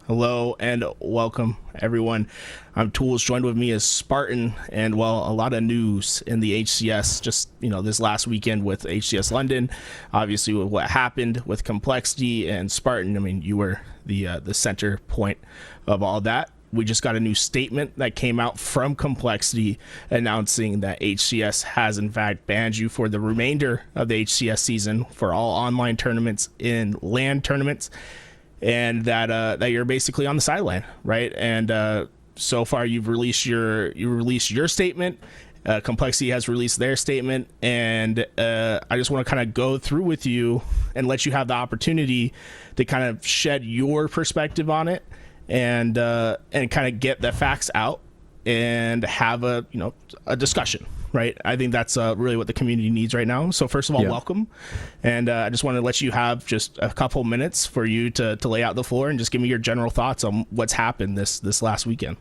Hello and welcome, everyone. I'm Toolez. Joined with me is Spartan, and well, a lot of news in the HCS just this last weekend with HCS London. Obviously, with what happened with Complexity and Spartan. I mean, you were the center point of all that. We just got a new statement that came out from Complexity announcing that HCS has in fact banned you for the remainder of the HCS season for all online tournaments in LAN tournaments. And that you're basically on the sideline, right? And so far, you've released your statement. Complexity has released their statement, and I just want to kind of go through with you and let you have the opportunity to kind of shed your perspective on it, and kind of get the facts out and have a discussion. Right. I think that's really what the community needs right now. So first of all, welcome. And I just want to let you have just a couple minutes for you to lay out the floor and just give me your general thoughts on what's happened this last weekend.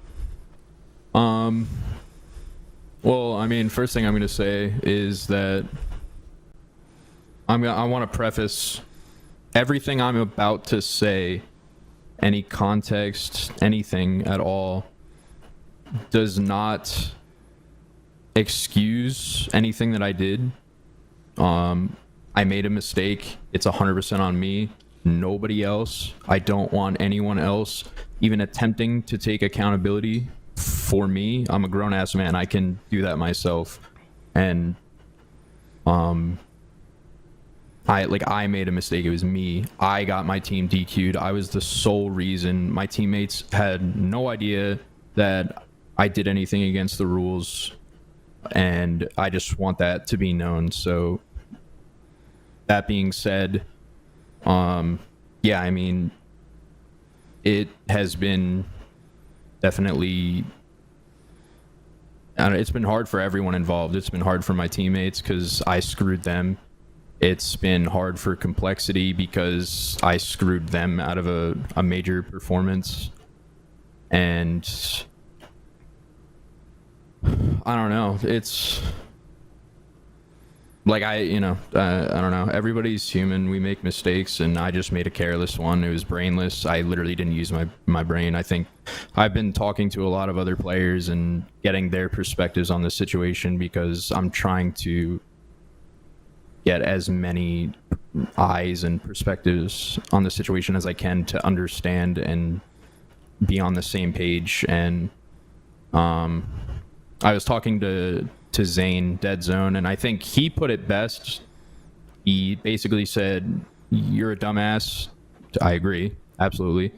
Well, I mean, first thing I'm going to say is that I want to preface everything I'm about to say, any context, anything at all, does not excuse anything that I did. I made a mistake. It's 100% on me, nobody else. I don't want anyone else even attempting to take accountability for me. I'm a grown-ass man. I can do that myself. And I made a mistake. It was me. I got my team DQ'd. I was the sole reason. My teammates had no idea that I did anything against the rules. And I just want that to be known. So that being said, I mean, it has been definitely, it's been hard for everyone involved. It's been hard for my teammates because I screwed them. It's been hard for Complexity because I screwed them out of a major performance. And I don't know. It's like I don't know. Everybody's human. We make mistakes, and I just made a careless one. It was brainless. I literally didn't use my brain. I think I've been talking to a lot of other players and getting their perspectives on the situation because I'm trying to get as many eyes and perspectives on the situation as I can to understand and be on the same page. And I was talking to Zane, Dead Zone, and I think he put it best. He basically said, "You're a dumbass." I agree, absolutely.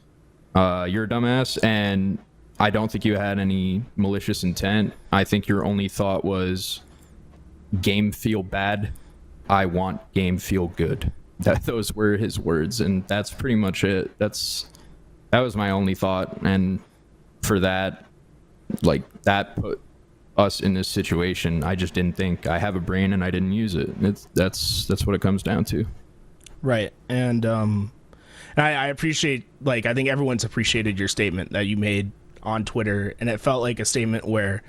You're a dumbass, and I don't think you had any malicious intent. I think your only thought was, game feel bad. I want game feel good. Those were his words, and that's pretty much it. That was my only thought, and for that, that put us in this situation. I just didn't think I have a brain and I didn't use it. That's what it comes down to. Right. And I appreciate, like, I think everyone's appreciated your statement that you made on Twitter, and it felt like a statement where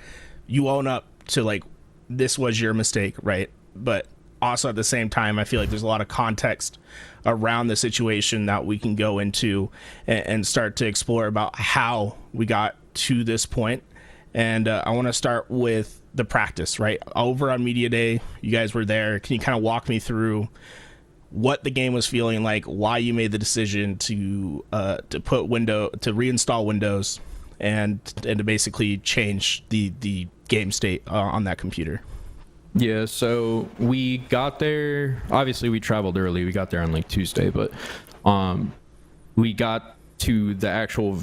you own up to, like, this was your mistake, right? But also at the same time, I feel like there's a lot of context around the situation that we can go into and start to explore about how we got to this point. And I want to start with the practice, right? Over on Media Day, you guys were there. Can you kind of walk me through what the game was feeling like, why you made the decision to reinstall Windows and to basically change the game state on that computer? Yeah, so we got there, obviously we traveled early. We got there on like Tuesday, but we got to the actual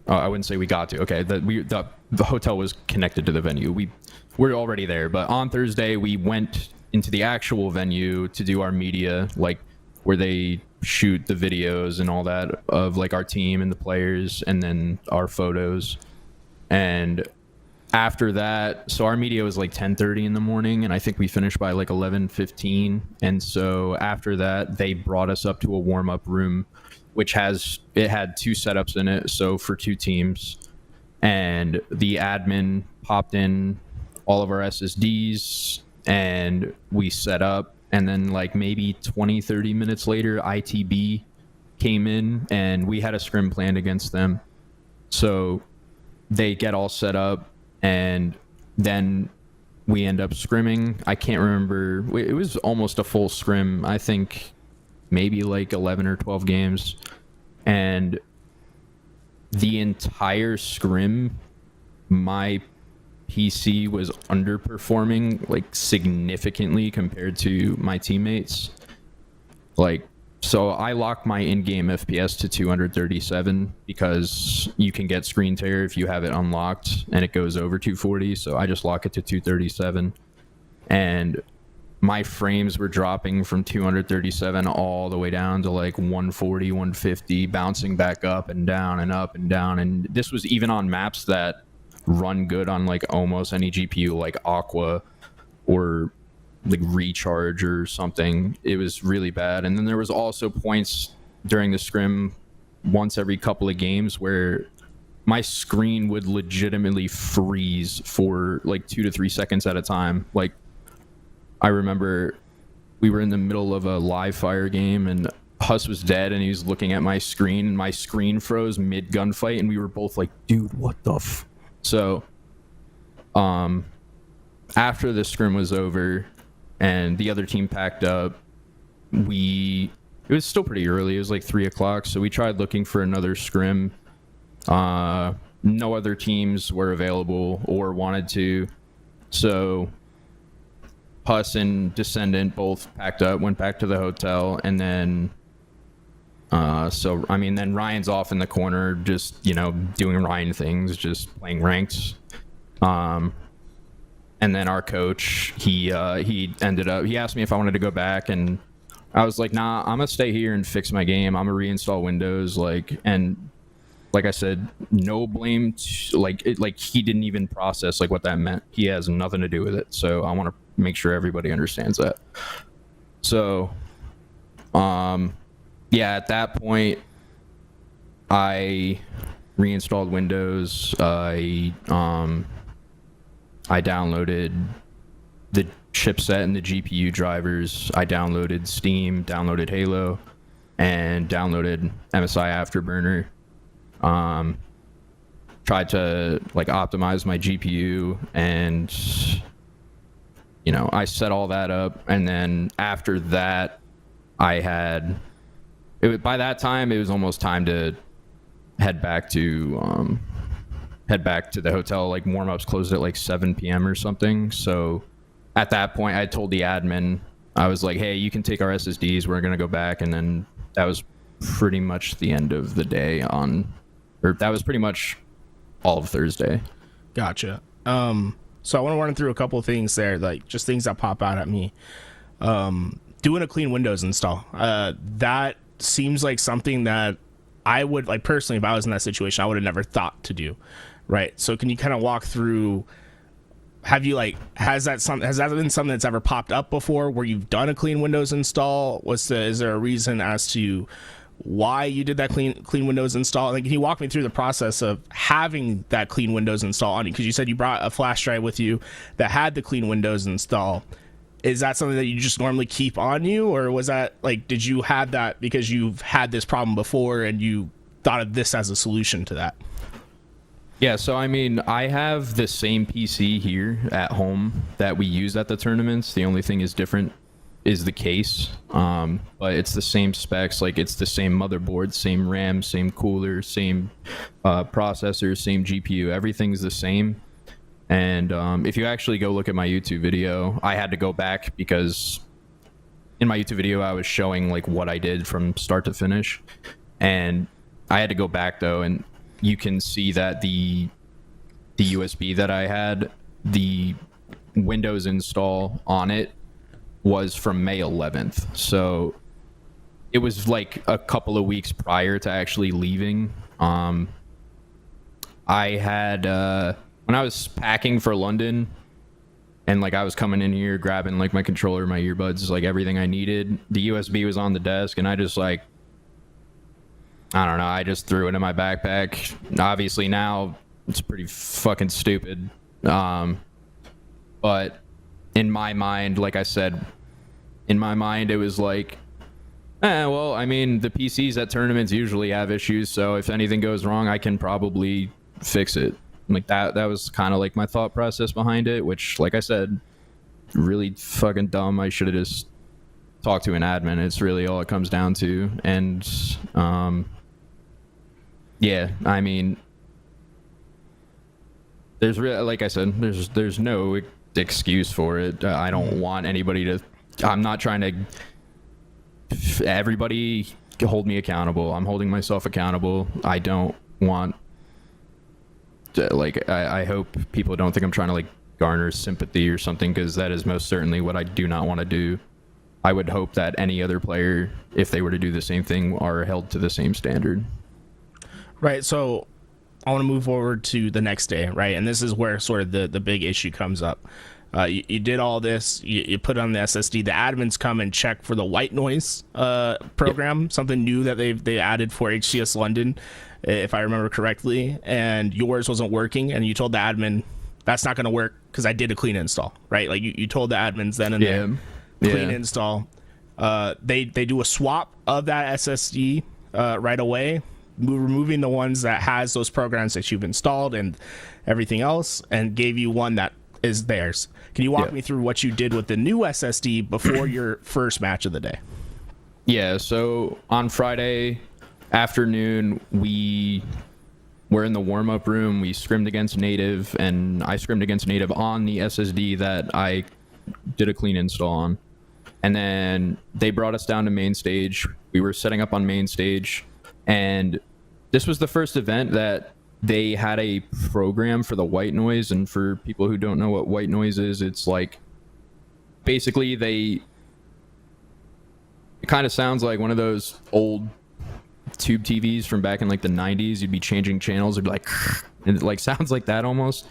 I wouldn't say we got to. Okay, the hotel was connected to the venue. We were already there, but on Thursday we went into the actual venue to do our media, like where they shoot the videos and all that of like our team and the players, and then our photos. And after that, so our media was like 10:30 in the morning, and I think we finished by like 11:15. And so after that, they brought us up to a warm-up room, which had two setups in it, so for two teams. And the admin popped in all of our SSDs, and we set up. And then like maybe 20-30 minutes later, ITB came in, and we had a scrim planned against them. So they get all set up, and then we end up scrimming. I can't remember. It was almost a full scrim. I think maybe like 11 or 12 games. And the entire scrim, my PC was underperforming like significantly compared to my teammates. Like, so I locked my in-game FPS to 237 because you can get screen tear if you have it unlocked and it goes over 240. So I just lock it to 237, and my frames were dropping from 237 all the way down to like 140, 150, bouncing back up and down and up and down. And this was even on maps that run good on like almost any GPU, like Aqua or like Recharge or something. It was really bad. And then there was also points during the scrim once every couple of games where my screen would legitimately freeze for like 2 to 3 seconds at a time. Like, I remember we were in the middle of a live fire game, and Huss was dead, and he was looking at my screen, and my screen froze mid gunfight, and we were both like, dude, what the f? So after the scrim was over and the other team packed up, it was still pretty early. It was like 3 o'clock. So we tried looking for another scrim. No other teams were available or wanted to. So Puss and Descendant both packed up, went back to the hotel, and then then Ryan's off in the corner, just, doing Ryan things, just playing ranks. And then our coach, he asked me if I wanted to go back, and I was like, nah, I'm gonna stay here and fix my game. I'm gonna reinstall Windows, and like I said, no blame. He didn't even process like what that meant. He has nothing to do with it. So I want to make sure everybody understands that. So, at that point, I reinstalled Windows. I downloaded the chipset and the GPU drivers. I downloaded Steam, downloaded Halo, and downloaded MSI Afterburner. Tried to optimize my GPU, and I set all that up. And then after that, by that time it was almost time to head back to the hotel. Like, warm-ups closed at 7 p.m. or something. So at that point, I told the admin, I was like, hey, you can take our SSDs, we're gonna go back. And then that was pretty much the end of the day that was pretty much all of Thursday. Gotcha. So I want to run through a couple of things there, like just things that pop out at me. Doing a clean Windows install. That seems like something that I would, personally, if I was in that situation, I would have never thought to do. Right. So can you kind of walk through have you like has that been something that's ever popped up before where you've done a clean Windows install? Is there a reason as to why you did that clean Windows install? Like, can you walk me through the process of having that clean Windows install on you? Because you said you brought a flash drive with you that had the clean Windows install. Is that something that you just normally keep on you, or was that like, did you have that because you've had this problem before and you thought of this as a solution to that? Yeah, so I mean, I have the same PC here at home that we use at the tournaments. The only thing is different is the case, but it's the same specs. Like, it's the same motherboard, same RAM, same cooler, same processor, same GPU. Everything's the same. And if you actually go look at my YouTube video, I had to go back because in my YouTube video I was showing like what I did from start to finish, and I had to go back though, and you can see that the USB that I had, the Windows install on it was from May 11th. So it was like a couple of weeks prior to actually leaving. I had when I was packing for London and like I was coming in here grabbing like my controller, my earbuds, like everything I needed, the USB was on the desk, and I just like, I don't know, I just threw it in my backpack. Obviously now it's pretty fucking stupid. But in my mind, like I said, in my mind it was like, well, I mean, the PCs at tournaments usually have issues, so if anything goes wrong, I can probably fix it. Like that was kind of like my thought process behind it, which, like I said, really fucking dumb. I should have just talked to an admin. It's really all it comes down to. And yeah, I mean, there's really, like I said, there's no excuse for it. I don't want anybody to, I'm not trying to, everybody hold me accountable. I'm holding myself accountable. I don't want, like, I hope people don't think I'm trying to like garner sympathy or something, because that is most certainly what I do not want to do. I would hope that any other player, if they were to do the same thing, are held to the same standard. Right. So I want to move forward to the next day, right? And this is where sort of the big issue comes up. You did all this, you put on the SSD, the admins come and check for the white noise program, yep. Something new that they added for HCS London, if I remember correctly, and yours wasn't working, and you told the admin, that's not going to work because I did a clean install, right? Like you told the admins then and there, clean install. They do a swap of that SSD right away, removing the ones that has those programs that you've installed and everything else, and gave you one that is theirs. Can you walk me through what you did with the new SSD before your first match of the day? Yeah, so on Friday afternoon, we were in the warm-up room. We scrimmed against Native, and I scrimmed against Native on the SSD that I did a clean install on. And then they brought us down to main stage. We were setting up on main stage, and this was the first event that they had a program for the white noise. And for people who don't know what white noise is, it's like basically it kind of sounds like one of those old tube TVs from back in like the 90s. You'd be changing channels, it'd be like, and it like sounds like that almost.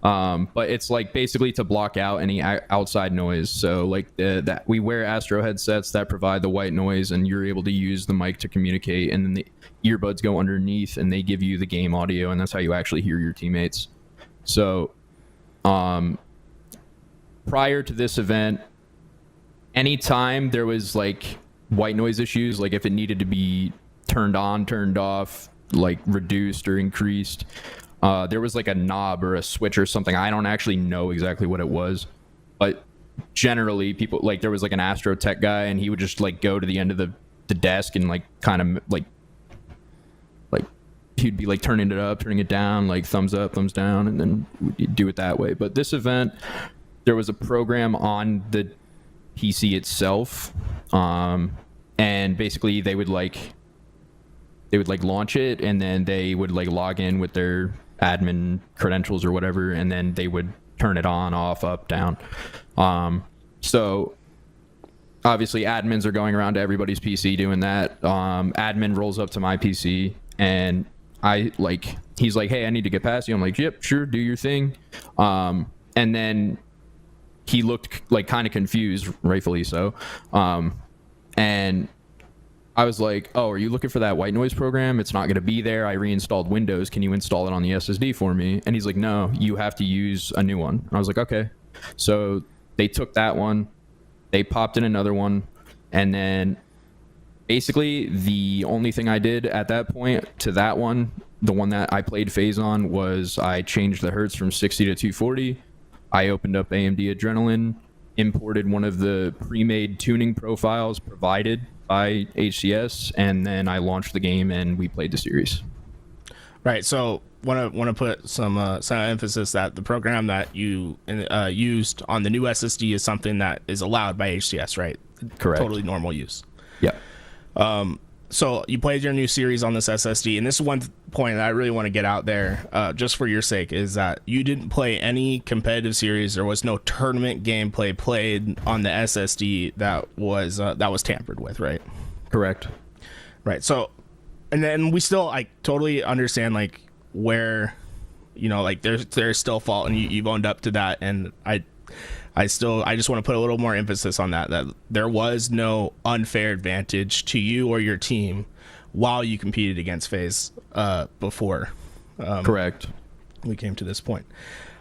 But it's like basically to block out any outside noise. So like that we wear Astro headsets that provide the white noise, and you're able to use the mic to communicate, and then the earbuds go underneath and they give you the game audio, and that's how you actually hear your teammates. So prior to this event, anytime there was like white noise issues, like if it needed to be turned on, turned off, like reduced or increased, there was like a knob or a switch or something. I don't actually know exactly what it was, but generally people, like there was like an Astro Tech guy, and he would just like go to the end of the desk and like kind of like he'd be like turning it up, turning it down, like thumbs up, thumbs down, and then we'd do it that way. But this event, there was a program on the PC itself, and basically they would like launch it, and then they would like log in with their admin credentials or whatever, and then they would turn it on, off, up, down. So obviously admins are going around to everybody's PC doing that. Admin rolls up to my PC, and he's like, hey, I need to get past you. I'm like, yep, sure, do your thing. And then he looked like kind of confused, rightfully so. And I was like, oh, are you looking for that white noise program? It's not going to be there. I reinstalled Windows. Can you install it on the SSD for me? And he's like, no, you have to use a new one. And I was like, okay. So they took that one, they popped in another one, and then basically the only thing I did at that point to that one, the one that I played FaZe on, was I changed the hertz from 60 to 240. I opened up AMD Adrenaline, imported one of the pre-made tuning profiles provided by HCS, and then I launched the game and we played the series. Right. So want to put some emphasis that the program that you used on the new SSD is something that is allowed by HCS, right? Correct. Totally normal use. Yeah. So you played your new series on this SSD, and this is one point that I really want to get out there, just for your sake, is that you didn't play any competitive series. There was no tournament gameplay played on the SSD that was tampered with, right? Correct. Right. So, and then we still totally understand where, there's still fault, and you've owned up to that, and I just want to put a little more emphasis on that there was no unfair advantage to you or your team while you competed against FaZe before. Correct. We came to this point.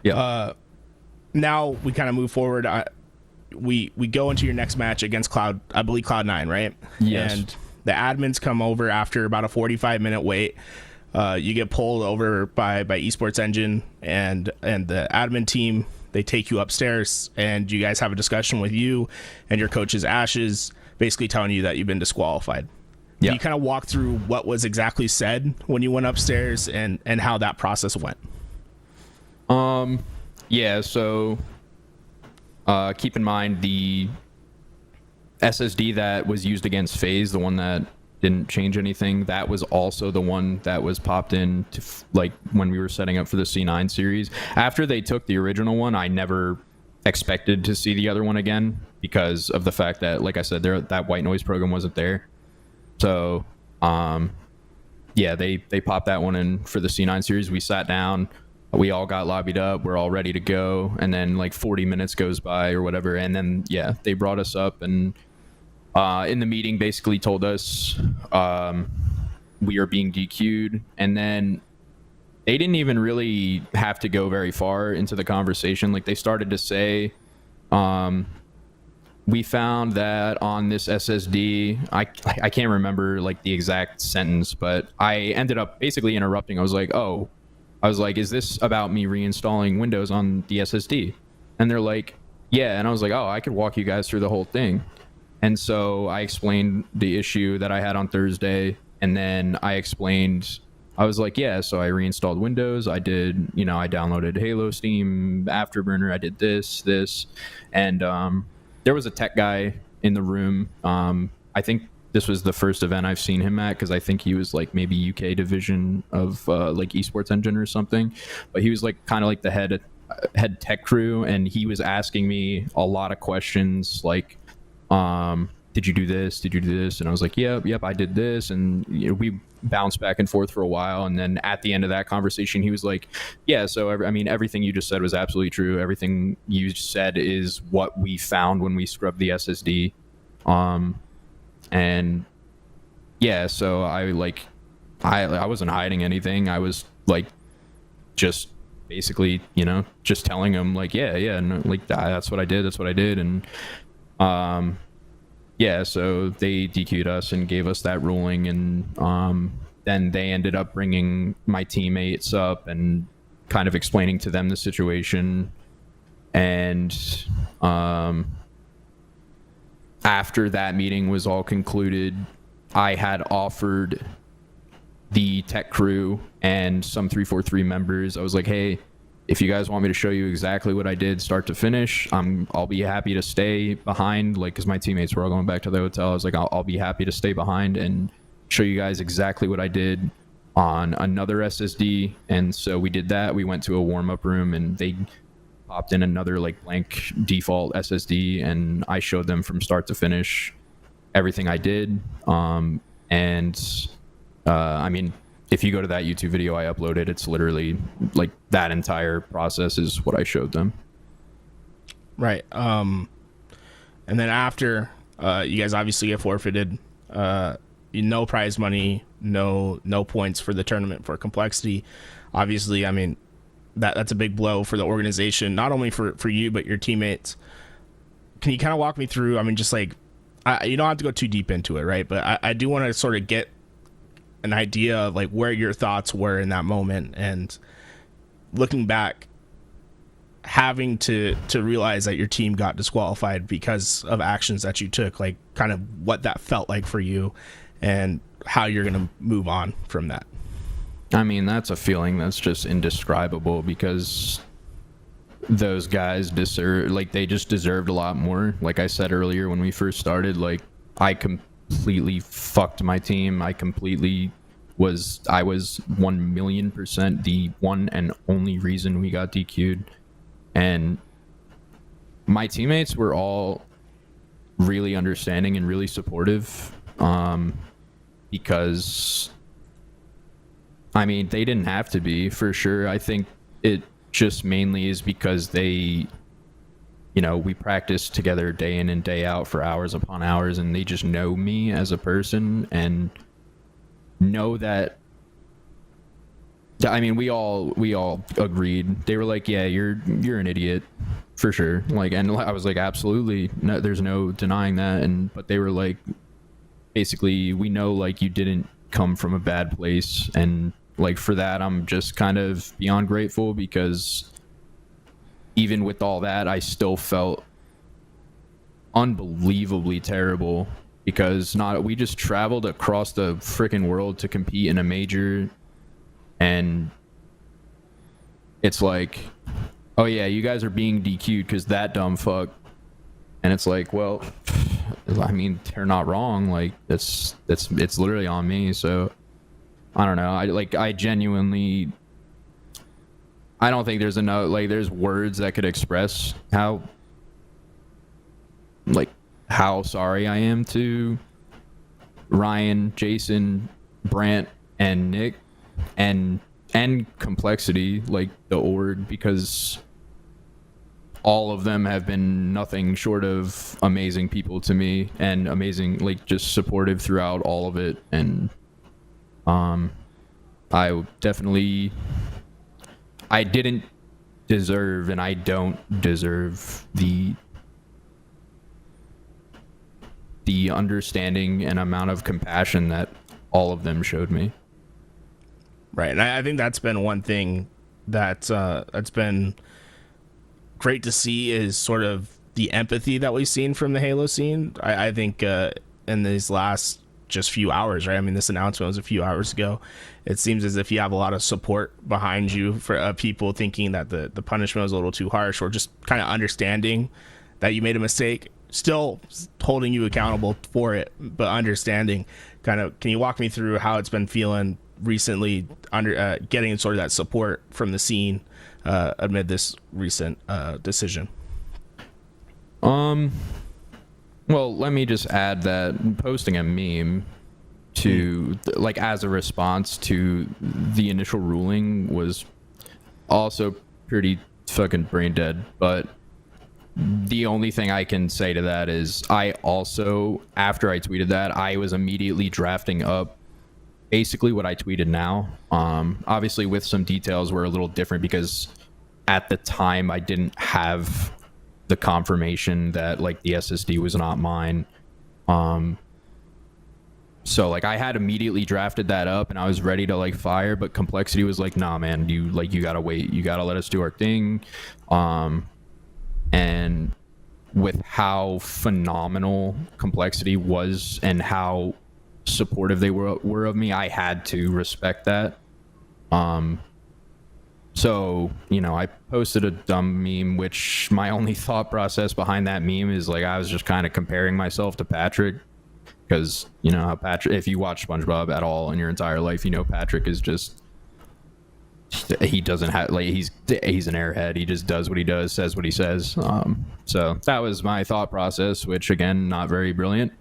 Yeah. Now we kind of move forward. We go into your next match against Cloud9, right? Yes. And the admins come over after about a 45-minute wait. You get pulled over by Esports Engine and the admin team. They take you upstairs, and you guys have a discussion with you and your coach's Ashes, basically telling you that you've been disqualified. Yeah. You kind of walk through what was exactly said when you went upstairs and how that process went. Yeah, so keep in mind the SSD that was used against FaZe, the one that didn't change anything, that was also the one that was popped in to when we were setting up for the C9 series. After they took the original one, I never expected to see the other one again because of the fact that, like I said, that white noise program wasn't there. So yeah, they popped that one in for the C9 series. We sat down, we all got lobbied up, we're all ready to go, and then 40 minutes goes by or whatever, and then yeah, they brought us up and in the meeting basically told us we are being DQ'd, and then they didn't even really have to go very far into the conversation. They started to say, we found that on this SSD, I can't remember the exact sentence, but I ended up basically interrupting. I was like, is this about me reinstalling Windows on the SSD? And they're like, yeah. And I was like, oh, I could walk you guys through the whole thing. And so I explained the issue that I had on Thursday, and then I explained, I was like, yeah, so I reinstalled Windows. I did, I downloaded Halo, Steam, Afterburner. I did this, and there was a tech guy in the room. I think this was the first event I've seen him at, because I think he was maybe UK division of Esports Engine or something, but he was kind of the head tech crew, and he was asking me a lot of questions did you do this? Did you do this? And I was like, yep, I did this. And we bounced back and forth for a while. And then at the end of that conversation, he was like, yeah, so everything you just said was absolutely true. Everything you said is what we found when we scrubbed the SSD. And yeah, so I wasn't hiding anything. I was just basically, just telling him yeah, no, that's what I did. And yeah, so they DQ'd us and gave us that ruling, and then they ended up bringing my teammates up and kind of explaining to them the situation. And after that meeting was all concluded, I had offered the tech crew and some 343 members, I was like, hey, if you guys want me to show you exactly what I did start to finish, I'll be happy to stay behind, because my teammates were all going back to the hotel. I was like, I'll be happy to stay behind and show you guys exactly what I did on another SSD. And so we did that. We went to a warm-up room, and they popped in another blank default SSD, and I showed them from start to finish everything I did. If you go to that YouTube video I uploaded, it's literally that entire process is what I showed them. Right. And then after, you guys obviously get forfeited. No prize money, no points for the tournament for complexity. Obviously, I mean, that's a big blow for the organization, not only for you but your teammates. Can you kind of walk me through? I mean, just like, you don't have to go too deep into it, right? But I do want to sort of get an idea of like where your thoughts were in that moment, and looking back, having to realize that your team got disqualified because of actions that you took, like kind of what that felt like for you and how you're going to move on from that. I mean, that's a feeling that's just indescribable, because those guys they just deserved a lot more. Like I said earlier when we first started, like I completely fucked my team. I was 1,000,000% the one and only reason we got DQ'd. And my teammates were all really understanding and really supportive, because, I mean, they didn't have to be, for sure. I think it just mainly is because we practice together day in and day out for hours upon hours, and they just know me as a person and know that. I mean, we all agreed. They were like, "Yeah, you're an idiot, for sure." Like, and I was like, "Absolutely, no, there's no denying that." But they were like, basically, we know like you didn't come from a bad place, and like for that, I'm just kind of beyond grateful, because even with all that, I still felt unbelievably terrible, because we just traveled across the freaking world to compete in a major. And it's like, oh yeah, you guys are being DQ'd because that dumb fuck. And it's like, well, I mean, they're not wrong. Like it's literally on me. So I don't know. I genuinely, I don't think there's enough, like there's words that could express how sorry I am to Ryan, Jason, Brant, and Nick. And complexity, like the org, because all of them have been nothing short of amazing people to me, and amazing, like just supportive throughout all of it. And I didn't deserve, and I don't deserve the understanding and amount of compassion that all of them showed me. Right, and I think that's been one thing that's been great to see, is sort of the empathy that we've seen from the Halo scene. I think in these last just few hours, right? I mean, this announcement was a few hours ago. It seems as if you have a lot of support behind you for people thinking that the punishment was a little too harsh, or just kind of understanding that you made a mistake, still holding you accountable for it, but understanding. Kind of, can you walk me through how it's been feeling recently, under getting sort of that support from the scene amid this recent decision? Well, let me just add that posting a meme to like as a response to the initial ruling was also pretty fucking brain dead. But the only thing I can say to that is I also, after I tweeted that, I was immediately drafting up basically what I tweeted now. Obviously with some details were a little different, because at the time I didn't have the confirmation that like the SSD was not mine. So like I had immediately drafted that up and I was ready to like fire, but Complexity was like, nah man, you gotta wait, you gotta let us do our thing. And with how phenomenal Complexity was and how supportive they were of me, I had to respect that. So, I posted a dumb meme, which my only thought process behind that meme is like I was just kind of comparing myself to Patrick, because how Patrick, if you watch SpongeBob at all in your entire life, Patrick is just, he doesn't have, like, he's an airhead. He just does what he does, says what he says. So that was my thought process, which again, not very brilliant.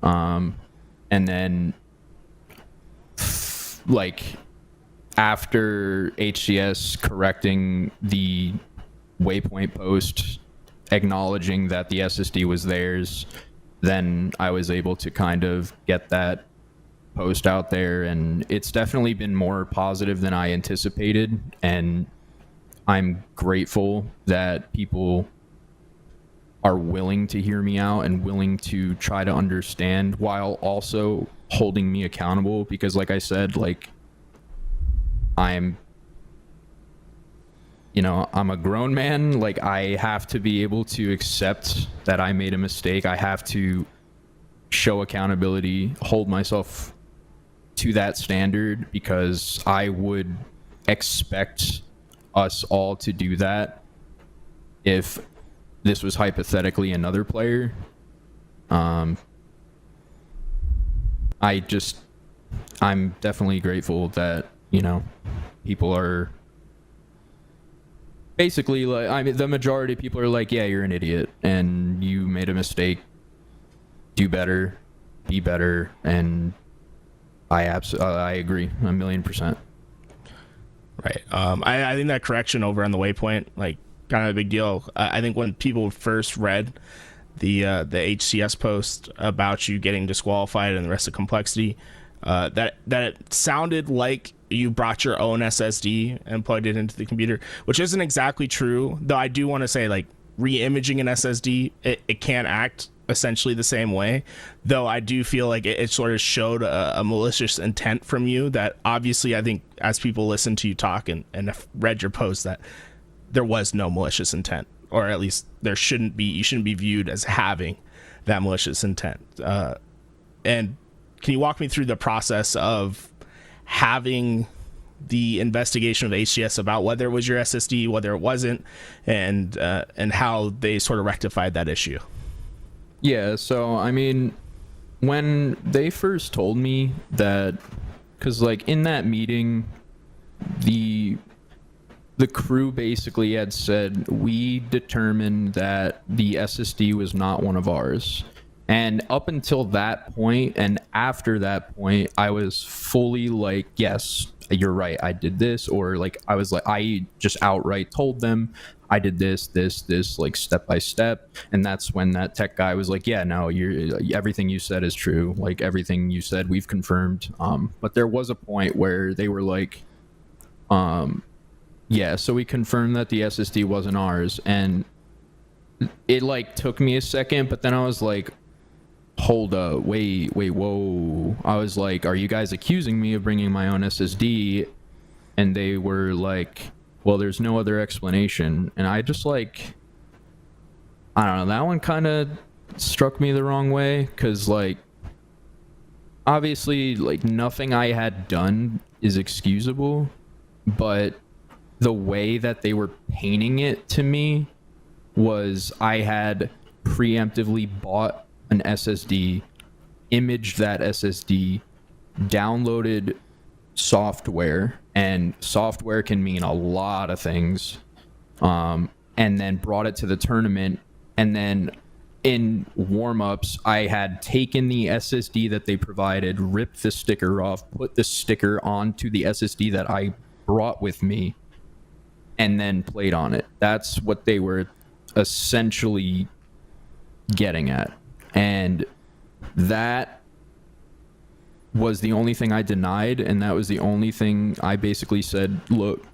And then like after HCS correcting the waypoint post acknowledging that the SSD was theirs, then I was able to kind of get that post out there, and it's definitely been more positive than I anticipated, and I'm grateful that people are willing to hear me out and willing to try to understand while also holding me accountable, because like I said, like I'm a grown man. Like, I have to be able to accept that I made a mistake. I have to show accountability, hold myself to that standard, because I would expect us all to do that if this was hypothetically another player. I'm definitely grateful that, people are basically like, the majority of people are like, yeah, you're an idiot and you made a mistake. Do better, be better, and I agree 1,000,000%. Right. I think that correction over on the waypoint, like, kind of a big deal. I think when people first read the HCS post about you getting disqualified and the rest of complexity, that it sounded like you brought your own SSD and plugged it into the computer, which isn't exactly true. Though I do want to say, like, re-imaging an SSD, it can act essentially the same way. Though I do feel like it sort of showed a malicious intent from you that obviously, I think as people listen to you talk and have read your post, that there was no malicious intent, or at least you shouldn't be viewed as having that malicious intent. And can you walk me through the process of having the investigation of HCS about whether it was your SSD, whether it wasn't, and how they sort of rectified that issue? Yeah, so I mean, when they first told me that, because like in that meeting, the crew basically had said, we determined that the SSD was not one of ours. And up until that point, and after that point, I was fully like, yes, you're right, I did this. Or like, I was like, I just outright told them I did this, like step by step. And that's when that tech guy was like, yeah, no, everything you said is true. Like, everything you said, we've confirmed. But there was a point where they were like, yeah, so we confirmed that the SSD wasn't ours. And it like took me a second, but then I was like, hold up, wait, whoa. I was like, are you guys accusing me of bringing my own SSD? And they were like, well, there's no other explanation. And I just like, I don't know, that one kind of struck me the wrong way, because like, obviously, like, nothing I had done is excusable, but the way that they were painting it to me was I had preemptively bought an SSD, imaged that SSD, downloaded software, and software can mean a lot of things, and then brought it to the tournament. And then in warm-ups, I had taken the SSD that they provided, ripped the sticker off, put the sticker onto the SSD that I brought with me, and then played on it. That's what they were essentially getting at. And that was the only thing I denied, and that was the only thing I basically said, look,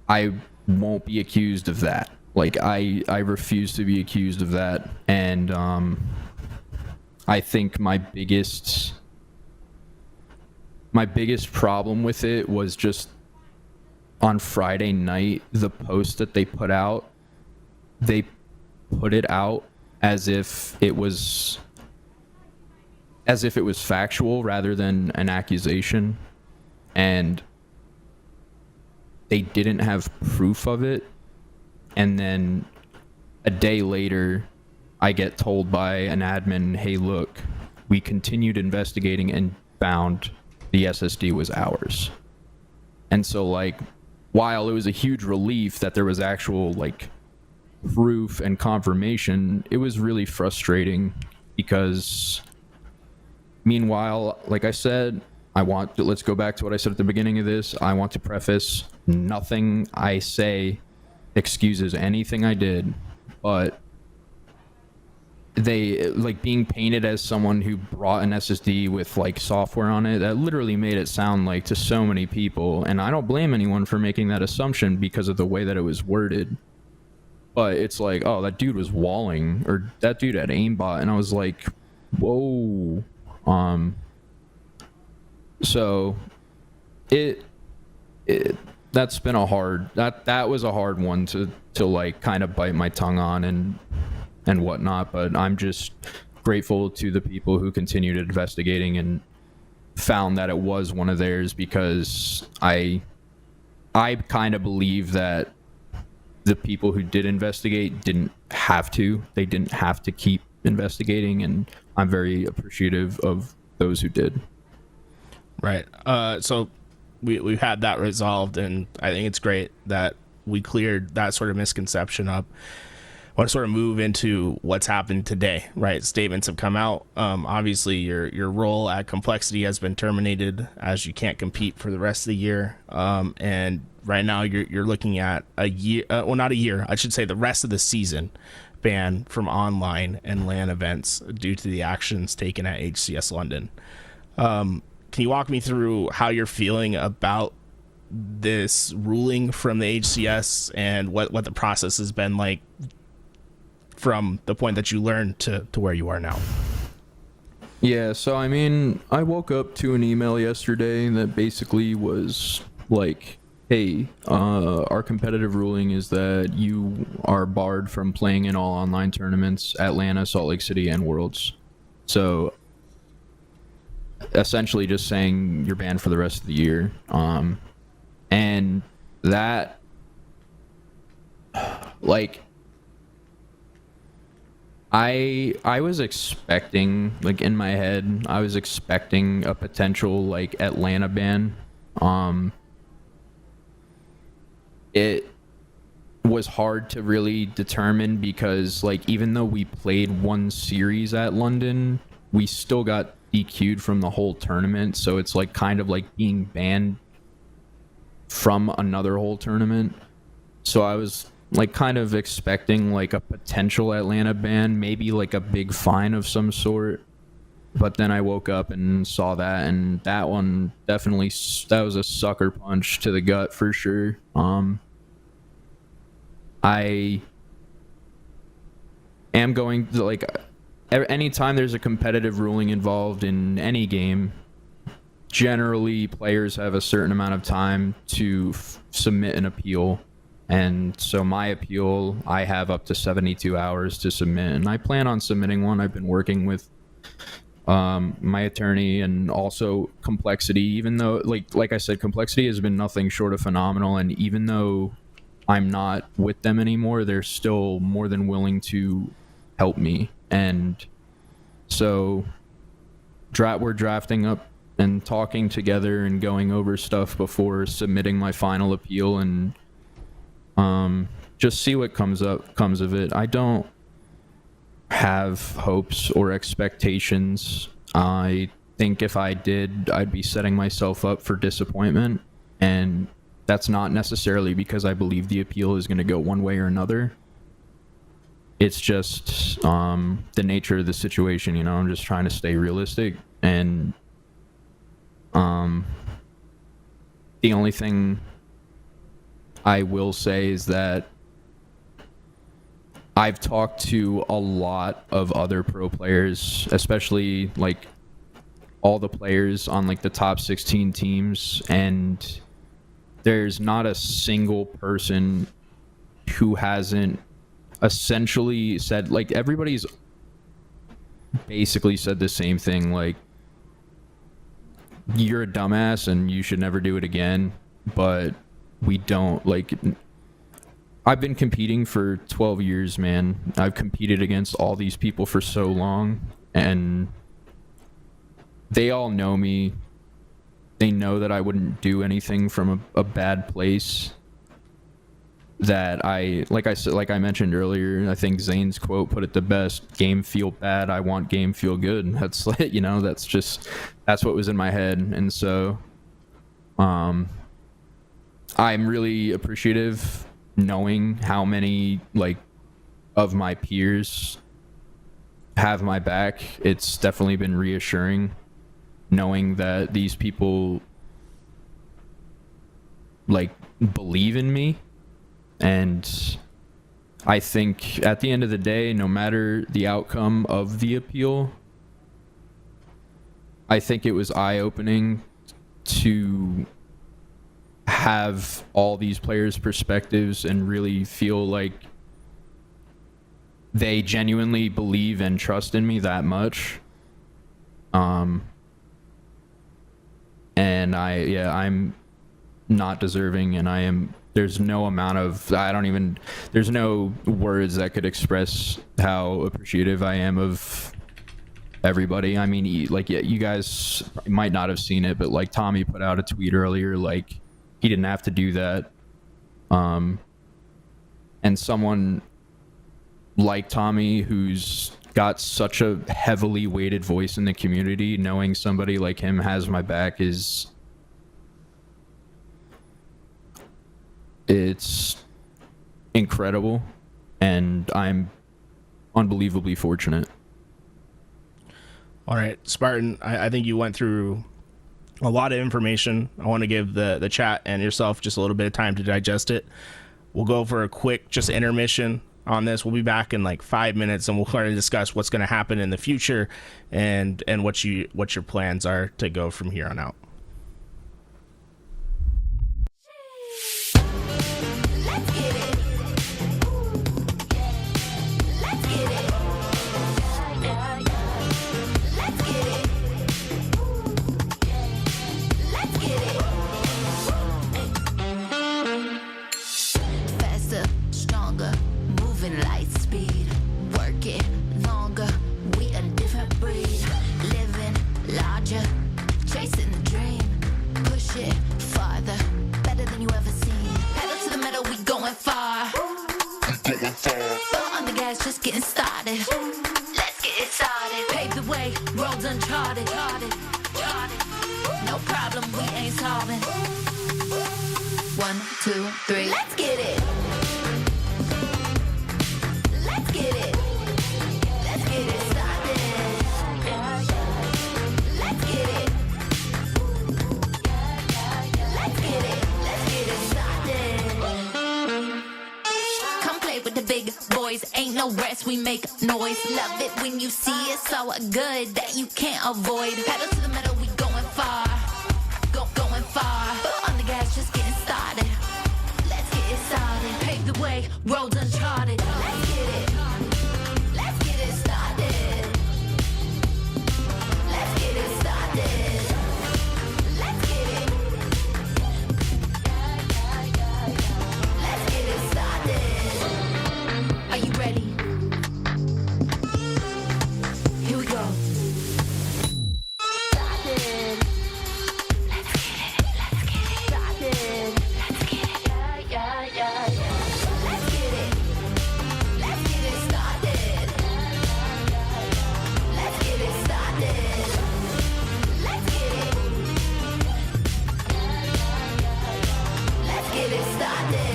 I won't be accused of that. Like, I refuse to be accused of that. And I think my biggest problem with it was just on Friday night, the post that they put out, they put it out as if it was factual rather than an accusation, and they didn't have proof of it. And then a day later, I get told by an admin, hey, look, we continued investigating and found the SSD was ours. And so, like, while it was a huge relief that there was actual, like, proof and confirmation, it was really frustrating, because meanwhile, like I said, let's go back to what I said at the beginning of this. I want to preface, nothing I say excuses anything I did, but they like being painted as someone who brought an SSD with like software on it. That literally made it sound like to so many people, and I don't blame anyone for making that assumption because of the way that it was worded. But it's like, oh, that dude was walling, or that dude had aimbot, and I was like, whoa. So it that's been a hard, that was a hard one to like kind of bite my tongue on and whatnot. But I'm just grateful to the people who continued investigating and found that it was one of theirs, because I kind of believe that the people who did investigate didn't have to. They didn't have to keep investigating, and I'm very appreciative of those who did. Right. So we've had that resolved, and I think it's great that we cleared that sort of misconception up. I want to sort of move into what's happened today, right? Statements have come out. Obviously, your role at Complexity has been terminated, as you can't compete for the rest of the year. And right now, you're looking at a year, well, not a year, I should say the rest of the season ban from online and LAN events due to the actions taken at HCS London. Can you walk me through how you're feeling about this ruling from the HCS and what the process has been like from the point that you learned to where you are now? Yeah, so I mean, I woke up to an email yesterday that basically was like, hey, our competitive ruling is that you are barred from playing in all online tournaments, Atlanta, Salt Lake City, and Worlds. So essentially just saying you're banned for the rest of the year. And that, like, I was expecting, like, in my head, I was expecting a potential, like, Atlanta ban. It was hard to really determine because, like, even though we played one series at London, we still got DQ'd from the whole tournament. So it's, like, kind of like being banned from another whole tournament. So I was like kind of expecting like a potential Atlanta ban, maybe like a big fine of some sort. But then I woke up and saw that, and that one definitely, that was a sucker punch to the gut for sure. I am going to, like, anytime there's a competitive ruling involved in any game, generally players have a certain amount of time to submit an appeal. And so my appeal, I have up to 72 hours to submit, and I plan on submitting one. I've been working with my attorney and also Complexity, even though, like I said, Complexity has been nothing short of phenomenal. And even though I'm not with them anymore, they're still more than willing to help me. And so we're drafting up and talking together and going over stuff before submitting my final appeal, and just see what comes of it. I don't have hopes or expectations. I think if I did, I'd be setting myself up for disappointment, and that's not necessarily because I believe the appeal is going to go one way or another. It's just the nature of the situation, you know. I'm just trying to stay realistic, and the only thing I will say is that I've talked to a lot of other pro players, especially like all the players on like the top 16 teams, and there's not a single person who hasn't essentially said, like, everybody's basically said the same thing, like, you're a dumbass and you should never do it again. But we don't, like, I've been competing for 12 years, man. I've competed against all these people for so long, and they all know me. They know that I wouldn't do anything from a bad place. That like I mentioned earlier, I think Zane's quote put it the best: game feel bad, I want game feel good. That's like, you know, that's what was in my head. And so I'm really appreciative knowing how many like of my peers have my back, it's definitely been reassuring knowing that these people like believe in me. And I think at the end of the day, no matter the outcome of the appeal, I think it was eye-opening to have all these players' perspectives and really feel like they genuinely believe and trust in me that much. And I'm not deserving, and there's no amount of, there's no words that could express how appreciative I am of everybody. I mean, like, yeah, you guys might not have seen it, but like Tommy put out a tweet earlier, like he didn't have to do that. And someone like Tommy, who's got such a heavily weighted voice in the community, knowing somebody like him has my back it's incredible, and I'm unbelievably fortunate. All right, Spartan, I think you went through a lot of information. I want to give the chat and yourself just a little bit of time to digest it. We'll go for a quick just intermission on this. We'll be back in like 5 minutes, and we'll kind of discuss what's going to happen in the future and what your plans are to go from here on out. Just getting started. Let's get it started. Pave the way, roads uncharted. No problem, we ain't solving. 1, 2, 3. Let's get it. Let's get it. Let's get it started. Let's get it. Let's get it. Let's get it started. Come play with the big boys. Ain't no rest, we make noise. Love it when you see it so good that you can't avoid. Pedal to the metal, we going far. Going far. Foot on the gas, just getting started. Let's get it started. Pave the way, roads uncharted. Let's get it. Let's get it started. Let's get it started. Let's get it. Let's get it started. Are you ready? Here we go. Started. Let's get it. Let's get it. Started. Let's get it. Yeah. Let's get it. Let's get it started. Let's get it started. Let's get it. Let's get it started.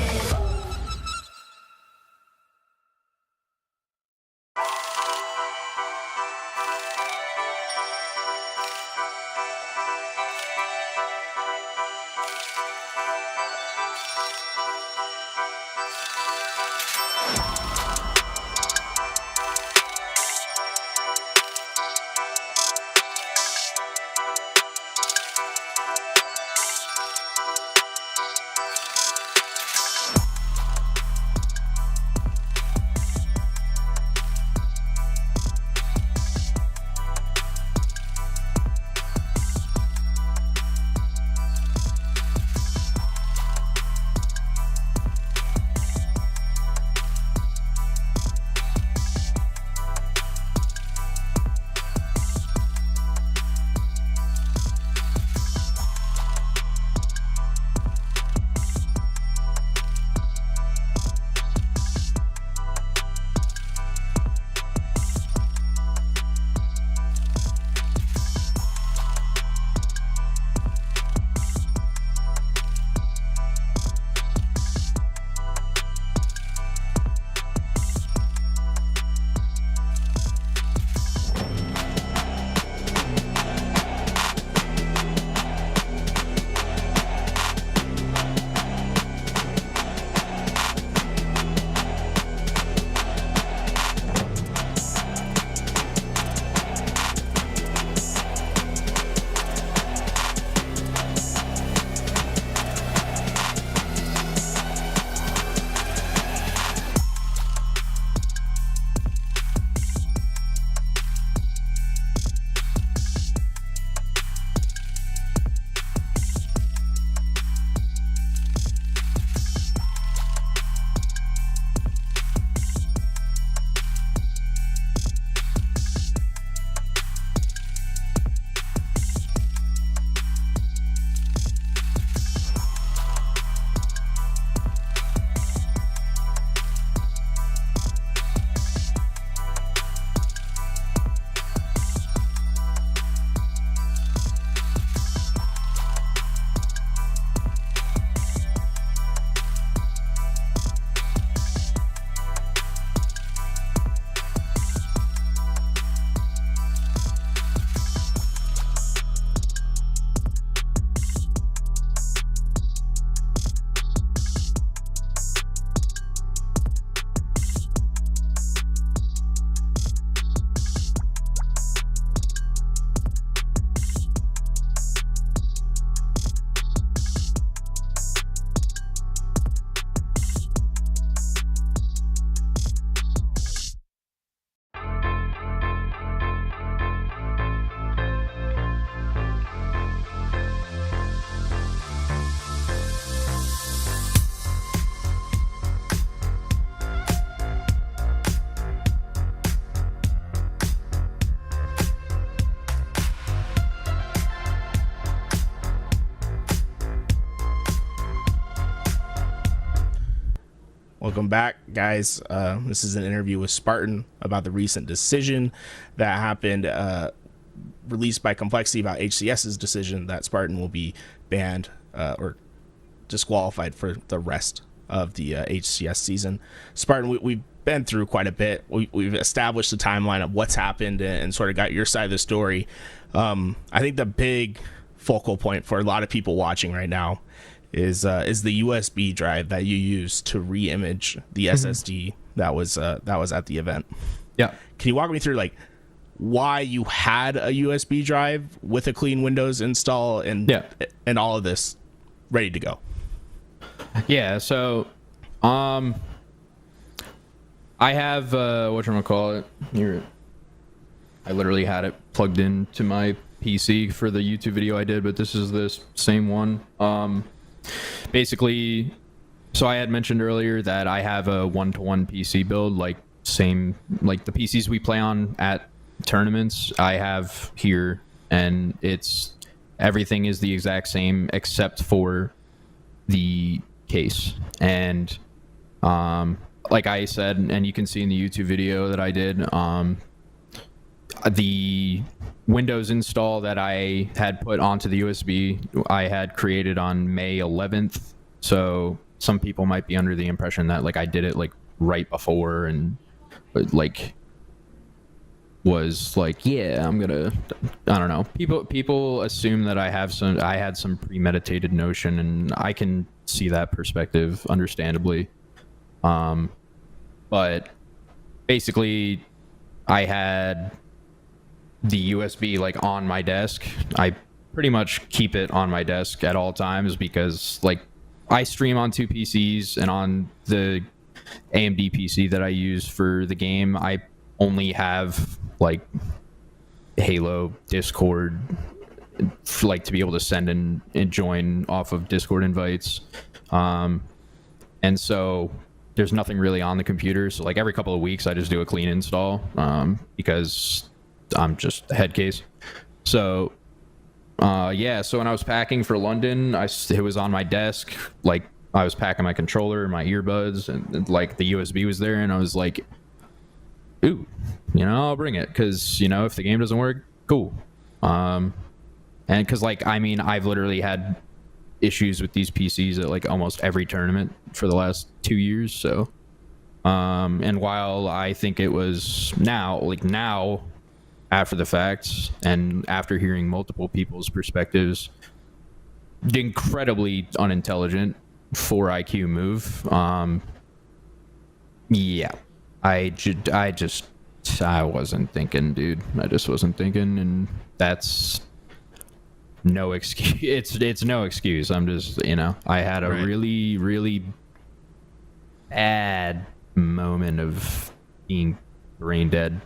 Welcome back, guys. This is an interview with Spartan about the recent decision that happened, released by Complexity, about HCS's decision that Spartan will be banned or disqualified for the rest of the HCS season. Spartan, we've been through quite a bit. We've established the timeline of what's happened and sort of got your side of the story. I think the big focal point for a lot of people watching right now is the USB drive that you used to re-image the SSD that was at the event. Yeah. Can you walk me through like why you had a USB drive with a clean Windows install and all of this ready to go? Yeah. So, I have whatchamacallit here. I literally had it plugged into my PC for the YouTube video I did, but this is this same one. Basically, so I had mentioned earlier that I have a 1-to-1 PC build, like the PCs we play on at tournaments I have here, and everything is the exact same except for the case. And like I said, and you can see in the YouTube video that I did, the Windows install that I had put onto the USB, I had created on May 11th. So some people might be under the impression that like I did it like right before and like was like, yeah, I'm gonna, I don't know. People assume that I had some premeditated notion, and I can see that perspective, understandably. But basically, I had the USB like on my desk. I pretty much keep it on my desk at all times because like I stream on two PCs, and on the AMD PC that I use for the game, I only have like Halo, Discord, like to be able to send and join off of Discord invites. And so there's nothing really on the computer. So like every couple of weeks I just do a clean install because I'm just a head case. So so when I was packing for London, it was on my desk. Like I was packing my controller, my earbuds, and like the USB was there, and I was like, ooh, I'll bring it because if the game doesn't work, cool. And because like I've literally had issues with these PCs at like almost every tournament for the last 2 years. So and while I think it was now after the facts and after hearing multiple people's perspectives, incredibly unintelligent 4 IQ move. I wasn't thinking, dude. I just wasn't thinking, and that's no excuse. It's no excuse. I'm just, I had a really, really bad moment of being brain dead.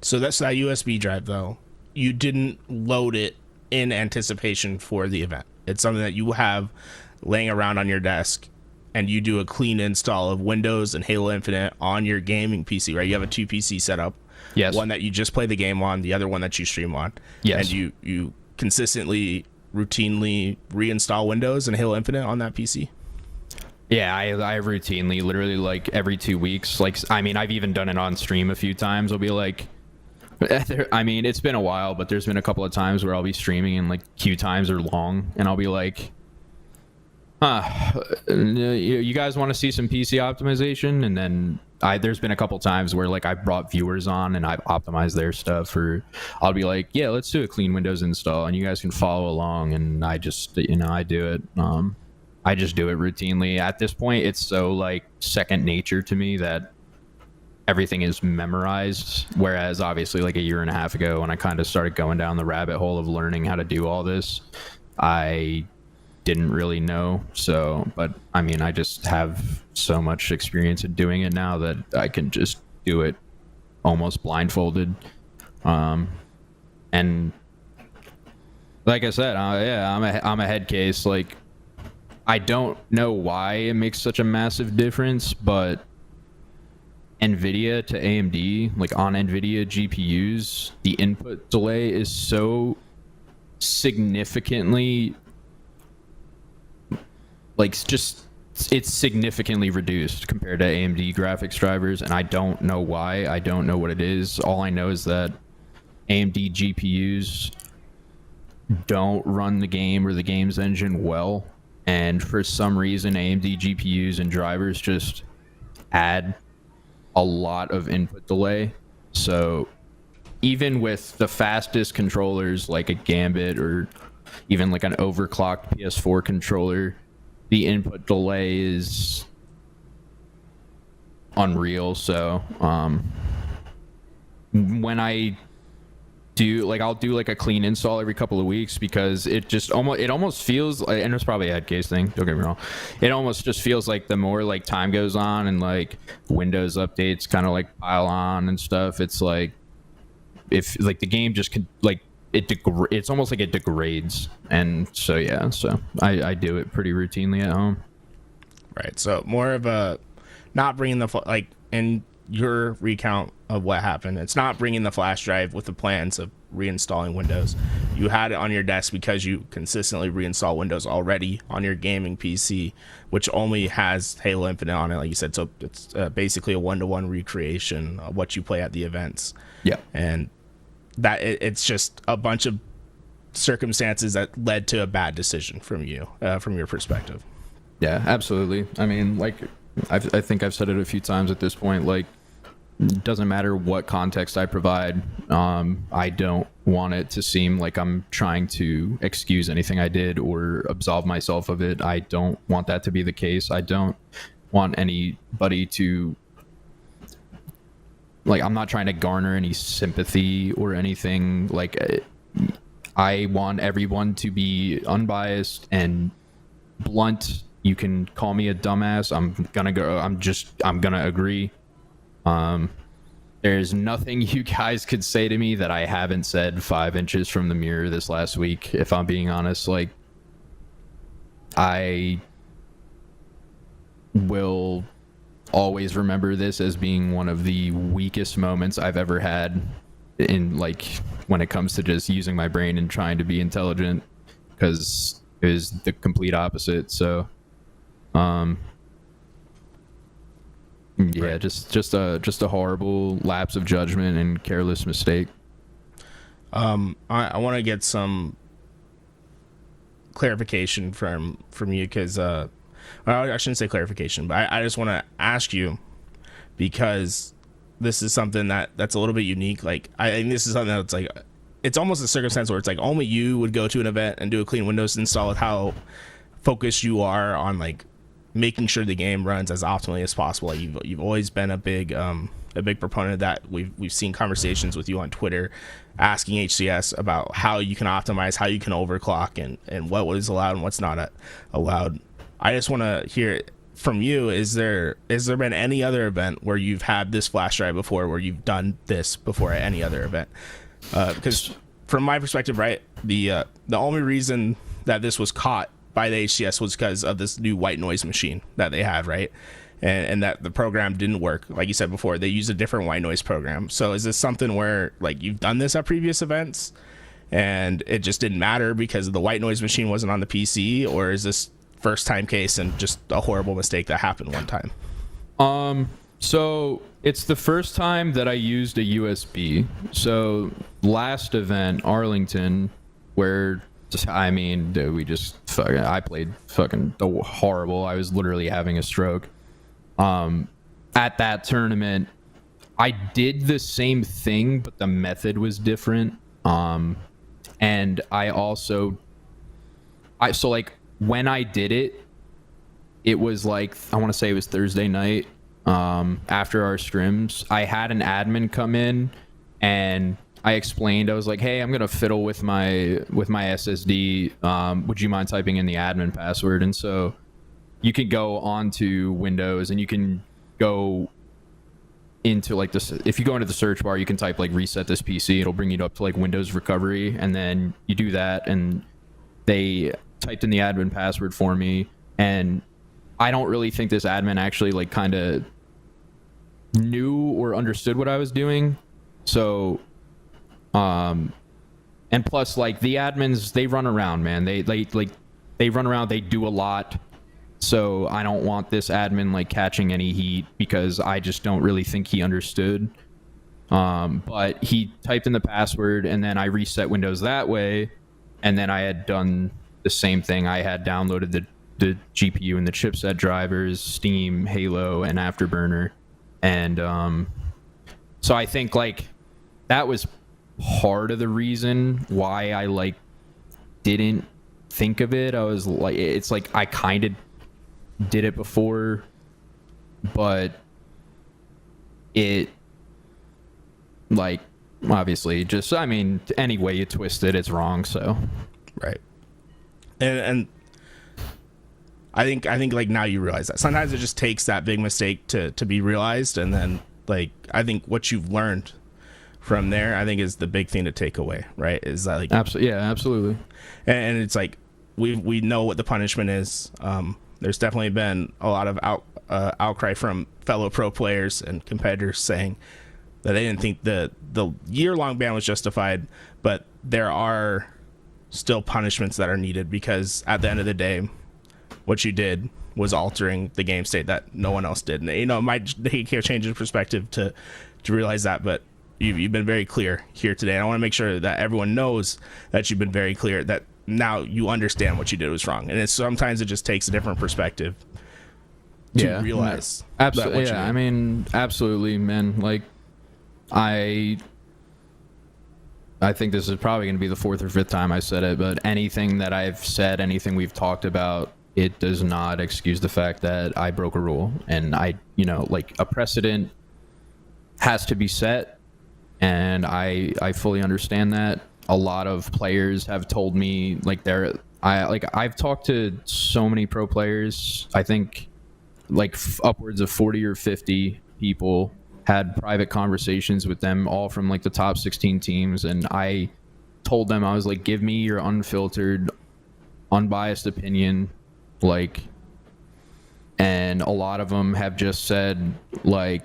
So that's that USB drive, though. You didn't load it in anticipation for the event. It's something that you have laying around on your desk, and you do a clean install of Windows and Halo Infinite on your gaming PC, right? You have a 2 PC setup. Yes. One that you just play the game on, the other one that you stream on. Yes. And you consistently, routinely reinstall Windows and Halo Infinite on that PC? Yeah, I routinely, literally like every 2 weeks. Like, I've even done it on stream a few times. I'll be like, it's been a while, but there's been a couple of times where I'll be streaming and like queue times are long, and I'll be like, you guys want to see some PC optimization? And then there's been a couple times where like I've brought viewers on and I've optimized their stuff, or I'll be like, yeah, let's do a clean Windows install and you guys can follow along. And I just, I do it. I just do it routinely. At this point, it's so like second nature to me that everything is memorized. Whereas obviously like a year and a half ago, when I kind of started going down the rabbit hole of learning how to do all this, I didn't really know. So, but I just have so much experience in doing it now that I can just do it almost blindfolded. And like I said, I'm a head case. Like, I don't know why it makes such a massive difference, but NVIDIA to AMD, like on NVIDIA GPUs, the input delay is so significantly, like, just it's significantly reduced compared to AMD graphics drivers, and I don't know why. I don't know what it is. All I know is that AMD GPUs don't run the game or the game's engine well, and for some reason AMD GPUs and drivers just add a lot of input delay. So even with the fastest controllers like a Gambit or even like an overclocked PS4 controller, the input delay is unreal. So when I do, like, I'll do like a clean install every couple of weeks, because it almost feels like, and it's probably a head case thing, don't get me wrong, it almost just feels like the more like time goes on and like Windows updates kind of like pile on and stuff, it's like if like the game just could like it's almost like it degrades. And so yeah, so I do it pretty routinely at home. Right. So more of a not bringing the like in your recount of what happened, it's not bringing the flash drive with the plans of reinstalling Windows. You had it on your desk because you consistently reinstall Windows already on your gaming PC, which only has Halo Infinite on it, like you said. So it's basically a one-to-one recreation of what you play at the events. Yeah. And that it's just a bunch of circumstances that led to a bad decision from you, from your perspective. Yeah, absolutely. I mean, like I think I've said it a few times at this point, like, it doesn't matter what context I provide. I don't want it to seem like I'm trying to excuse anything I did or absolve myself of it. I don't want that to be the case. I don't want anybody to, like, I'm not trying to garner any sympathy or anything. Like, I want everyone to be unbiased and blunt. You can call me a dumbass. I'm gonna agree. There's nothing you guys could say to me that I haven't said 5 inches from the mirror this last week, if I'm being honest. Like, I will always remember this as being one of the weakest moments I've ever had in, like, when it comes to just using my brain and trying to be intelligent, because it was the complete opposite. So yeah, right. just a horrible lapse of judgment and careless mistake. I want to get some clarification from you, because well, I shouldn't say clarification, but I just want to ask you, because this is something that's a little bit unique. Like, I think this is something that's like, it's almost a circumstance where it's like only you would go to an event and do a clean Windows install, with how focused you are on like making sure the game runs as optimally as possible. Like, you've always been a big proponent of that. We've seen conversations with you on Twitter asking HCS about how you can optimize, how you can overclock, and what is allowed and what's not allowed. I just want to hear from you, has there been any other event where you've had this flash drive before, where you've done this before at any other event? Because from my perspective, right, the only reason that this was caught by the HCS was because of this new white noise machine that they have, right? And that the program didn't work. Like you said before, they used a different white noise program. So is this something where, like, you've done this at previous events and it just didn't matter because the white noise machine wasn't on the PC, or is this first time case and just a horrible mistake that happened one time? So it's the first time that I used a USB. So last event, Arlington, where I mean, I played fucking horrible. I was literally having a stroke. At that tournament, I did the same thing, but the method was different. And so like when I did it, it was like, I want to say it was Thursday night, after our scrims. I had an admin come in and I explained, I was like, hey, I'm going to fiddle with my SSD. Would you mind typing in the admin password? And so you can go onto Windows and you can go into like this. If you go into the search bar, you can type like reset this PC. It'll bring you up to like Windows recovery. And then you do that, and they typed in the admin password for me. And I don't really think this admin actually like kind of knew or understood what I was doing. So and plus, like, the admins, they run around, man. They run around, they do a lot. So I don't want this admin like catching any heat because I just don't really think he understood. But he typed in the password and then I reset Windows that way. And then I had done the same thing. I had downloaded the GPU and the chipset drivers, Steam, Halo, and Afterburner. And so I think like that was part of the reason why I like didn't think of it. I was like, it's like I kind of did it before, but it like obviously just, I mean, any way you twist it, it's wrong. So right. And I think like now you realize that sometimes it just takes that big mistake to be realized, and then like I think what you've learned from there, I think is the big thing to take away, right? Is that like absolutely. And it's like we know what the punishment is. There's definitely been a lot of outcry from fellow pro players and competitors saying that they didn't think the year-long ban was justified, but there are still punishments that are needed, because at the end of the day, what you did was altering the game state that no one else did. And, you know, it might take a change of perspective to realize that, but you've been very clear here today. And I want to make sure that everyone knows that you've been very clear, that now you understand what you did was wrong. And sometimes it just takes a different perspective to realize. Absolutely. Yeah, I mean, absolutely, man. Like, I think this is probably going to be the fourth or fifth time I said it, but anything that I've said, anything we've talked about, it does not excuse the fact that I broke a rule. And I, you know, like a precedent has to be set, and I fully understand that. A lot of players have told me like I've talked to so many pro players. I think like upwards of 40 or 50 people, had private conversations with them, all from like the top 16 teams. And I told them, I was like, give me your unfiltered, unbiased opinion. Like, and a lot of them have just said like,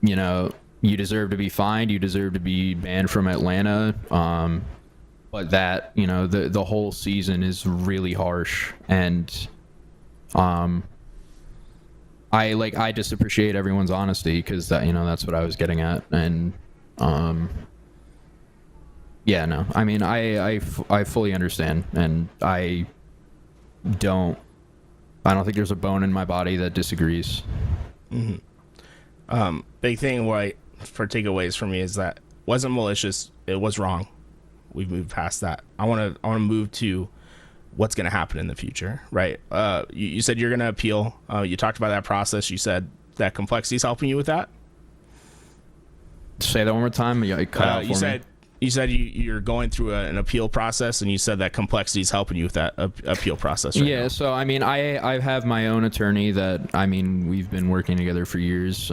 you know, you deserve to be fined, you deserve to be banned from Atlanta. But that, you know, the whole season is really harsh. And I just appreciate everyone's honesty, because that, you know, that's what I was getting at. And yeah, no, I mean, I fully understand, and I don't think there's a bone in my body that disagrees. Mm-hmm. Big thing for takeaways for me is that it wasn't malicious, it was wrong. We've moved past that. I want to move to what's going to happen in the future, right? You said you're going to appeal. You talked about that process. You said that complexity is helping you with that. Say that one more time. Yeah, it cut out for me. You said you're going through an appeal process, and you said that complexity is helping you with that appeal process. Right now. So I mean, I have my own attorney that, I mean, we've been working together for years,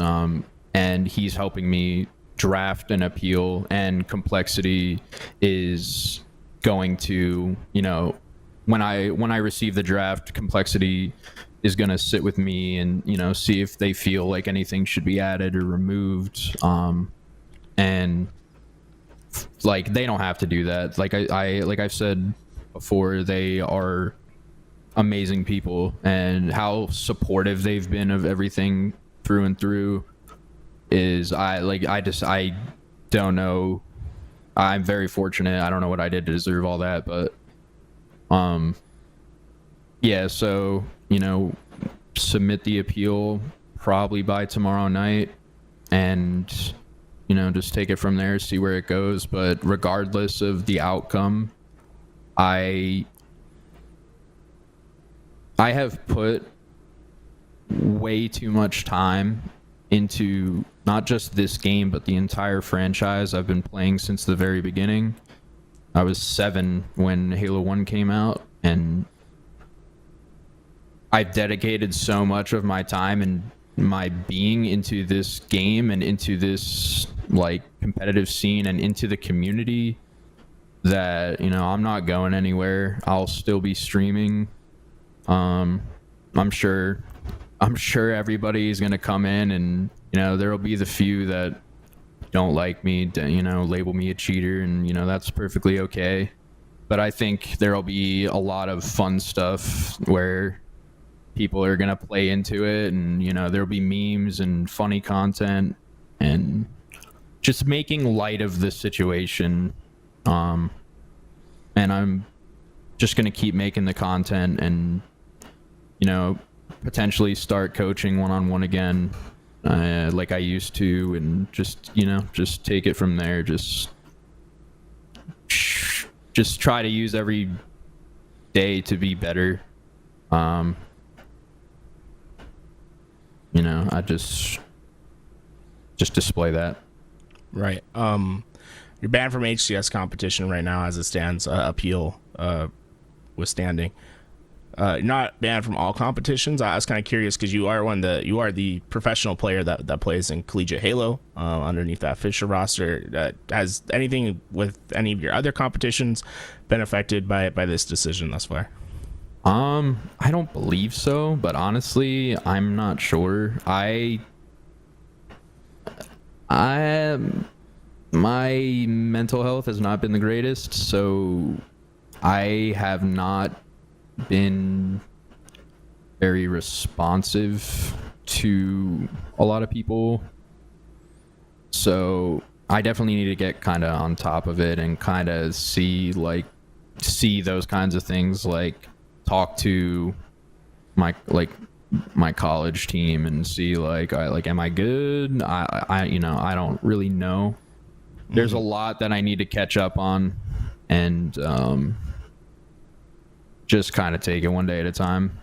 and he's helping me draft an appeal, and complexity is going to, you know, when I receive the draft, complexity is going to sit with me and, you know, see if they feel like anything should be added or removed. And like, they don't have to do that. Like like I've said before, they are amazing people, and how supportive they've been of everything through and through is, I don't know. I'm very fortunate. I don't know what I did to deserve all that, but yeah, so, you know, submit the appeal probably by tomorrow night, and, you know, just take it from there, see where it goes. But regardless of the outcome, I have put way too much time into not just this game, but the entire franchise. I've been playing since the very beginning. I was 7 when Halo 1 came out, and I've dedicated so much of my time and my being into this game and into this like competitive scene and into the community that, you know, I'm not going anywhere. I'll still be streaming. I'm sure everybody's gonna come in, and, you know, there'll be the few that don't like me, to, you know, label me a cheater, and, you know, that's perfectly okay. But I think there'll be a lot of fun stuff where, people are gonna play into it, and there'll be memes and funny content, and just making light of the situation. And I'm just gonna keep making the content, and potentially start coaching one-on-one again, like I used to, and just take it from there. Just try to use every day to be better. I just display that. Right. You're banned from HCS competition right now as it stands. Appeal withstanding. You're not banned from all competitions. I was kind of curious because you are the professional player that plays in Collegiate Halo underneath that Fisher roster. Has anything with any of your other competitions been affected by this decision thus far? I don't believe so, but honestly, I'm not sure. My mental health has not been the greatest, so I have not been very responsive to a lot of people. So I definitely need to get kind of on top of it and kind of see those kinds of things, like talk to my college team and see am I good? I don't really know. There's a lot that I need to catch up on, and just kind of take it one day at a time.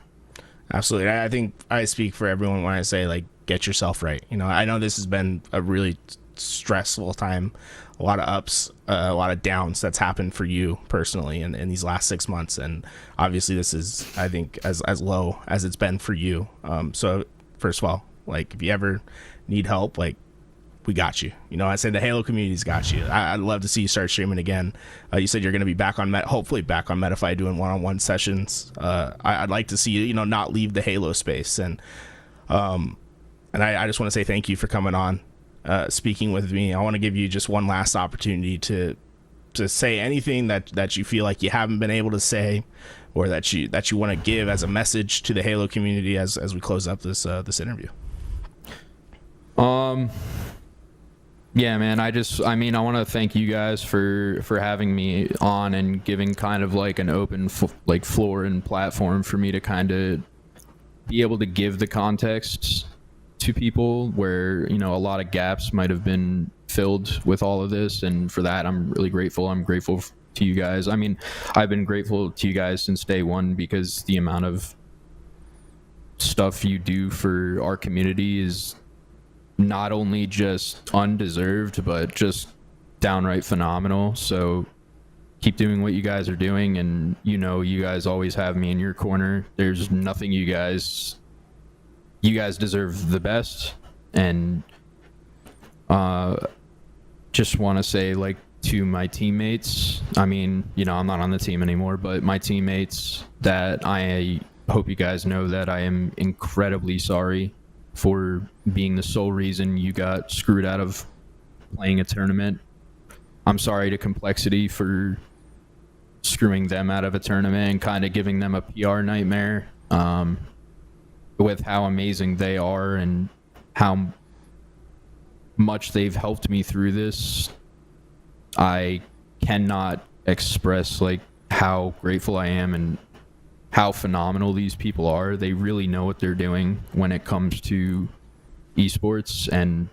Absolutely. I think I speak for everyone when I say get yourself right. I know this has been a really stressful time, a lot of ups, a lot of downs that's happened for you personally in these last 6 months, and obviously this is, I think, as low as it's been for you. So first of all, if you ever need help, we got you. I said the Halo community's got you. I'd love to see you start streaming again. You said you're going to be back on hopefully back on Metafy doing one-on-one sessions. I'd like to see you, not leave the Halo space. And I just want to say thank you for coming on, speaking with me. I want to give you just one last opportunity to say anything that you feel like you haven't been able to say, or that you want to give as a message to the Halo community as we close up this interview. Yeah, man, I want to thank you guys for having me on and giving kind of an open floor and platform for me to kind of be able to give the context to people where, a lot of gaps might have been filled with all of this. And for that, I'm really grateful. I'm grateful to you guys. I've been grateful to you guys since day one, because the amount of stuff you do for our community is not only just undeserved, but just downright phenomenal. So keep doing what you guys are doing, and you guys always have me in your corner. There's nothing you guys deserve the best. And just want to say to my teammates, I'm not on the team anymore, but my teammates, that I hope you guys know that I am incredibly sorry for being the sole reason you got screwed out of playing a tournament. I'm sorry to Complexity for screwing them out of a tournament and kind of giving them a PR nightmare, with how amazing they are and how much they've helped me through this. I cannot express how grateful I am and how phenomenal these people are. They really know what they're doing when it comes to esports, and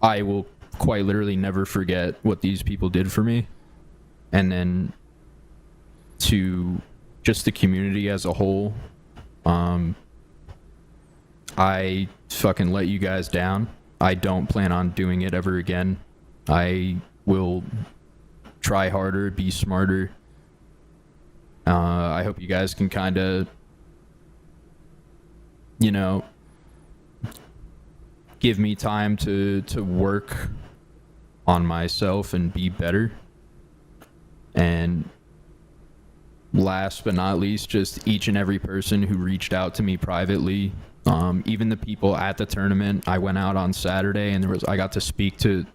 I will quite literally never forget what these people did for me. And then to just the community as a whole, I fucking let you guys down. I don't plan on doing it ever again. I will try harder, be smarter. I hope you guys can kind of, give me time to work on myself and be better. And last but not least, just each and every person who reached out to me privately, even the people at the tournament. I went out on Saturday and I got to speak to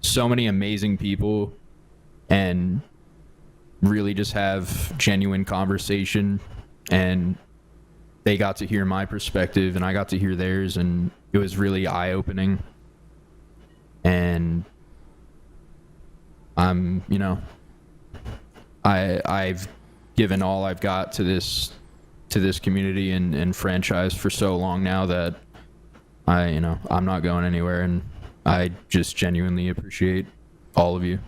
so many amazing people and really just have genuine conversation. And they got to hear my perspective and I got to hear theirs, and it was really eye-opening. And I'm, you know, I've given all I've got to this community and franchise for so long now that I'm not going anywhere, and I just genuinely appreciate all of you.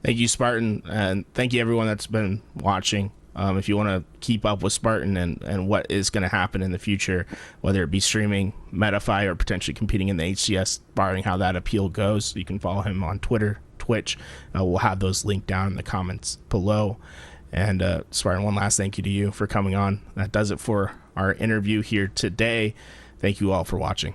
Thank you, Spartan, and thank you everyone that's been watching. If you want to keep up with Spartan and what is going to happen in the future, whether it be streaming, Metafy, or potentially competing in the HCS, barring how that appeal goes, you can follow him on Twitter, Twitch. We'll have those linked down in the comments below. And Spartan, one last thank you to you for coming on. That does it for our interview here today. Thank you all for watching.